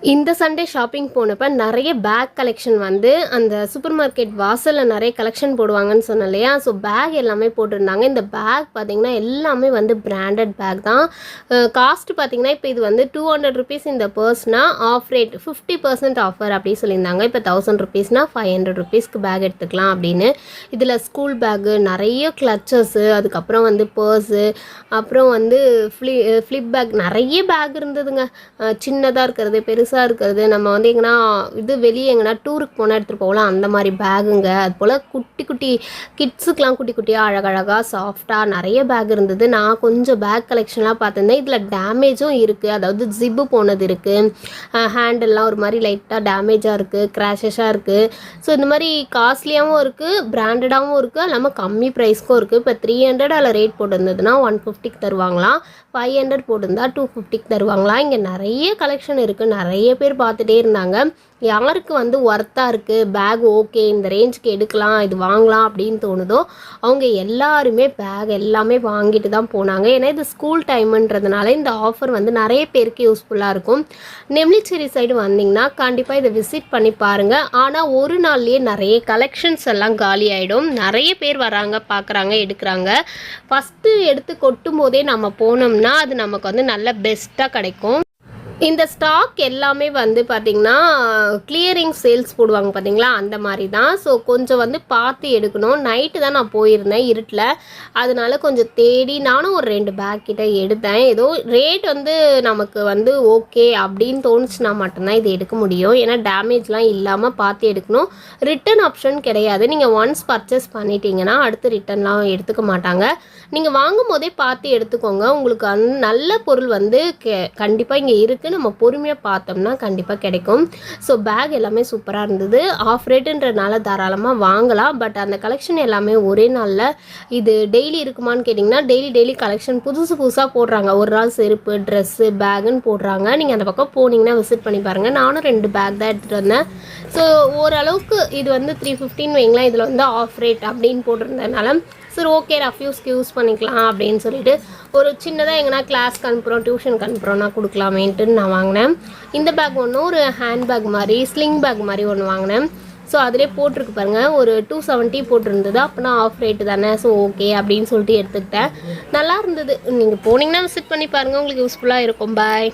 இந்த Sunday shopping போனப்ப நெறைய பேக் கலெக்ஷன் வந்து அந்த சூப்பர் மார்க்கெட் வாசல்ல நெறைய கலெக்ஷன் போடுவாங்கன்னு சொன்னேன் இல்லையா? ஸோ பேக் எல்லாமே போட்டிருந்தாங்க. இந்த பேக் பார்த்தீங்கன்னா, எல்லாமே வந்து பிராண்டட் பேக் தான். காஸ்ட் பார்த்தீங்கன்னா, இப்போ இது வந்து ₹200 இந்த பர்ஸ்னா ஆஃப் ரேட் 50% ஆஃபர் அப்படி சொல்லியிருந்தாங்க. இப்போ ₹1000னா ₹500க்கு பேக் எடுத்துக்கலாம் அப்படின்னு. இதில் ஸ்கூல் பேக்கு, நெறைய கிளச்சஸு, அதுக்கப்புறம் வந்து பர்ஸு, அப்புறம் வந்து ஃப்ளிப் பேக் நெறைய பேக் இருந்ததுங்க. சின்னதாக இருக்கிறது, பெருசாக இருக்கிறது, நம்ம வந்து எங்கன்னா வெளியே எங்கன்னா டூருக்கு போனால் எடுத்துகிட்டு போகலாம் அந்த மாதிரி பேகுங்க. அது போல் குட்டி குட்டி கிட்ஸுக்கெலாம் குட்டி குட்டியாக அழகழகாக சாஃப்டாக நிறைய பேக் இருந்தது. நான் கொஞ்சம் பேக் கலெக்ஷன்லாம் பார்த்துருந்தேன். இதில் டேமேஜும் இருக்குது, அதாவது ஜிப்பு போனது இருக்குது, ஹேண்டல்லாம் ஒரு மாதிரி லைட்டாக டேமேஜாக இருக்குது, கிராஷஸாக இருக்குது. ஸோ இந்த மாதிரி காஸ்ட்லியாகவும் இருக்குது, பிராண்டடாகவும் இருக்குது, இல்லாமல் கம்மி ப்ரைஸ்க்கும் இருக்குது. இப்போ 300 அதில் ரேட் போட்டிருந்ததுன்னா 150க்கு தருவாங்களாம், 500 போட்டிருந்தா 250க்கு தருவாங்களாம். இங்கே நிறைய கலெக்ஷன் இருக்குது, நிறைய பேர் பார்த்துட்டே இருந்தாங்க. யாருக்கு வந்து ஒர்த்தாக இருக்குது, பேக் ஓகே இந்த ரேஞ்சுக்கு எடுக்கலாம், இது வாங்கலாம் அப்படின்னு தோணுதோ அவங்க எல்லாருமே பேக் எல்லாமே வாங்கிட்டு தான் போனாங்க. ஏன்னா இது ஸ்கூல் டைமுன்றதுனால இந்த ஆஃபர் வந்து நிறைய பேருக்கு யூஸ்ஃபுல்லாக இருக்கும். நெம்லிச்சேரி சைடு வந்தீங்கன்னா கண்டிப்பாக இதை விசிட் பண்ணி பாருங்கள். ஆனால் ஒரு நாள்லேயே நிறைய கலெக்ஷன்ஸ் எல்லாம் காலி ஆகிடும். நிறைய பேர் வராங்க, பார்க்குறாங்க, எடுக்கிறாங்க. ஃபஸ்ட்டு எடுத்து கொட்டும் போதே நம்ம போனோம்னா அது நமக்கு வந்து நல்ல பெஸ்ட்டாக கிடைக்கும். இந்த ஸ்டாக் எல்லாமே வந்து பார்த்திங்கன்னா கிளியரிங் சேல்ஸ் போடுவாங்க பார்த்தீங்களா, அந்த மாதிரி தான். ஸோ கொஞ்சம் வந்து பார்த்து எடுக்கணும். நைட்டு தான் நான் போயிருந்தேன் இருட்டில், அதனால கொஞ்சம் தேடி நானும் ஒரு 2 பேக் கிட்ட எடுத்தேன். ஏதோ ரேட் வந்து நமக்கு வந்து ஓகே அப்படின்னு தோணுச்சுன்னா மட்டும்தான் இது எடுக்க முடியும். ஏன்னா டேமேஜ்லாம் இல்லாமல் பார்த்து எடுக்கணும். ரிட்டன் ஆப்ஷன் கிடையாது. நீங்கள் ஒன்ஸ் பர்ச்சேஸ் பண்ணிட்டீங்கன்னா அடுத்து ரிட்டன்லாம் எடுத்துக்க மாட்டாங்க. நீங்கள் வாங்கும் போதே பார்த்து எடுத்துக்கோங்க. உங்களுக்கு நல்ல பொருள் வந்து கண்டிப்பாக இங்கே இருக்குது. நம்ம பொறுமையாக பார்த்தோம்னா கண்டிப்பாக கிடைக்கும். ஸோ பேக் எல்லாமே சூப்பராக இருந்தது. ஆஃப் ரேட்டுன்றனால தாராளமாக வாங்கலாம். பட் அந்த கலெக்ஷன் எல்லாமே ஒரே நாளில் இது டெய்லி இருக்குமான்னு கேட்டிங்கன்னா டெய்லி கலெக்ஷன் புதுசாக போடுறாங்க. ஒரு நாள் செருப்பு, ட்ரெஸ்ஸு, பேகுன்னு போடுறாங்க. நீங்கள் அந்த பக்கம் போனீங்கன்னா விசிட் பண்ணி பாருங்கள். நானும் 2 பேக் தான் எடுத்துகிட்டு வந்தேன். ஸோ ஓரளவுக்கு இது வந்து 350 வைங்களேன். இதில் வந்து ஆஃப் ரேட் அப்படின்னு போட்டிருந்ததுனால சரி ஓகே ரஃப் யூஸ்க்கு யூஸ் பண்ணிக்கலாம் அப்படின்னு சொல்லிட்டு ஒரு சின்னதாக எங்கன்னா கிளாஸ்க்கு அனுப்புகிறோம், டியூஷனுக்கு அனுப்புகிறோன்னா கொடுக்கலாமேன்ட்டு நான் வாங்கினேன். இந்த பேக் ஒன்று ஒரு ஹேண்ட் பேக் மாதிரி, ஸ்லிங் பேக் மாதிரி ஒன்று வாங்கினேன். ஸோ அதிலே போட்டிருக்கு பாருங்கள், ஒரு 270 போட்டிருந்தது. அப்போனா ஆஃப் ரேட்டு தானே, ஸோ ஓகே அப்படின்னு சொல்லிட்டு எடுத்துக்கிட்டேன். நல்லா இருந்தது. நீங்கள் போனீங்கன்னா விசிட் பண்ணி பாருங்கள், உங்களுக்கு யூஸ்ஃபுல்லாக இருக்கும். பாய்.